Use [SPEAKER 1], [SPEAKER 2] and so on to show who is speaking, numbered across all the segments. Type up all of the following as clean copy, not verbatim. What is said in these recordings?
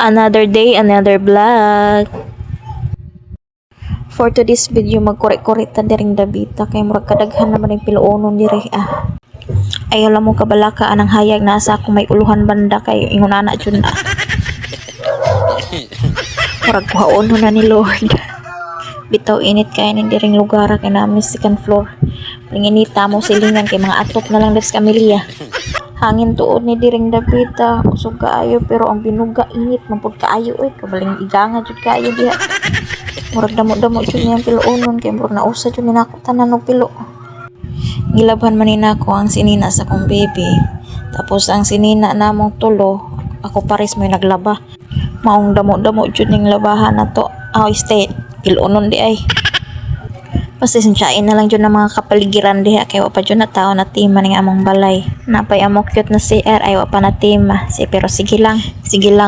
[SPEAKER 1] Another day, another vlog. For today's video, magkorek-korek ta diring Davita kay murag kadaghan naman yung piluonon diri Ayaw lang mo kabalaka anang hayag na sa ako may uluhan banda kayo ingon ana jud na. Murag kuhaon na ni Lord. Bitaw init kay ni diring lugar kay namin second floor. Linginita mo silingan kay mga atop na lang des kamilya. Hangin tuod ni diring Davita, usog kaayo pero ang binuga init man pud kaayo kabaling iganga jud kaayo diha. Murag damo-damo jud niyang piluonon kay murag nausa jud ni nako tanan og pilo. Gilabhan man ni nako ang sinina sa kong baby. Tapos ang sinina namong tulo, ako pares may naglaba. Maong damo-damo jud ning labahan nato. Stay piluonon di ay. Pasensyain na lang jud ng mga kapaligiran diha kay wa pa jud na tao na tima ning among balay. Napay amo cute na CR ay wa pa na tima. Pero sige lang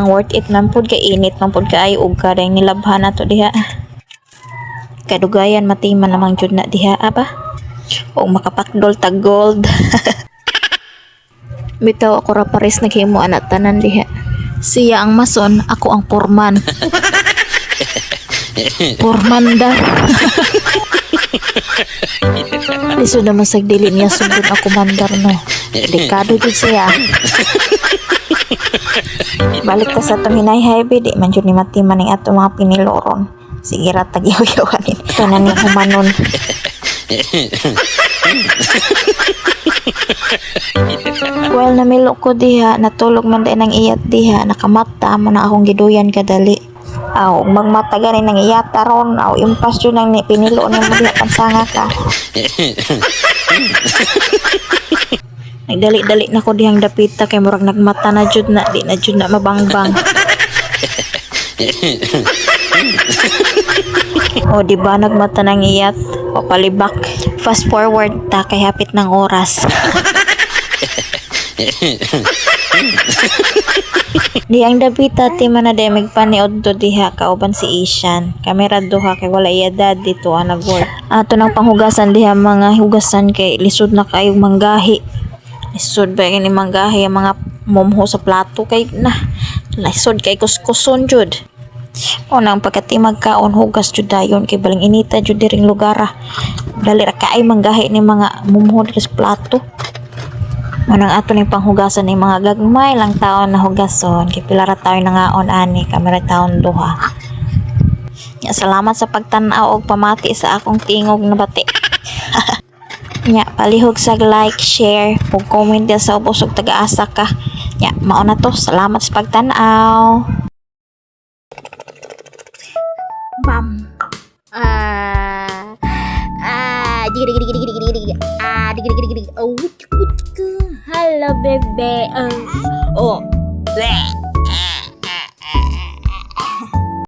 [SPEAKER 1] worth it man pud kay init man pud kay ug kada nilabhan nato diha. Kadugayan matima namang jud na diha ba? O makapakdol tag gold. Bitaw ako ra pares naghimo anak tanan diha. Siya ang mason, ako ang porman. Pormanda. Lisod naman sa dili niya sugod ako mandar no. Dekado jud siya. Balik ta sa tong hinay-hay di man jud ni matima ning ato mga piniloron. Sige ra tag-yaw-yawanin. Ito na ni humanon. Well, namilo ko diha, natulog man din ng iyat diha, nakamata mo na akong giduyan kadali. Aw, magmata gani ng iyat taron, aw impas jud nang pinilo ni mo diha pansanga ka. Nagdali-dali na ko dihang dapita kay murag nagmata na jud na, di na jud na mabangbang. O di ba nagmata ng iyat o palibak. Fast forward ta kay hapit ng oras. Di ang Davita ti man na demig paniod do diha kauban si Ishan. Kamera duha kay wala iya dad dito ang nag-work. Ato nang panghugasan diha mga hugasan kay lisod na kayong manggahi. Lisod ba ni manggahi ang mga momho sa plato kay na lisod kay kuskuson jud. O nang pagkati magkaon hugas jud dayon kay baling inita jud diring lugar. Dali ra kaay manggahi ni mga momho sa plato. Manang ato ning panghugasan ni mga gagmay lang taon na hugason kay pila ra tayo nangaon ani kamera taon duha. Nya salamat sa pagtan-aw og pamati sa akong tingog na bati. Nya palihog sa like, share ug comment dia sa ubos ug taga-asa ka. Nya mao na to, salamat sa pagtan-aw. Bam. Hello, bebe. Oh, bleh.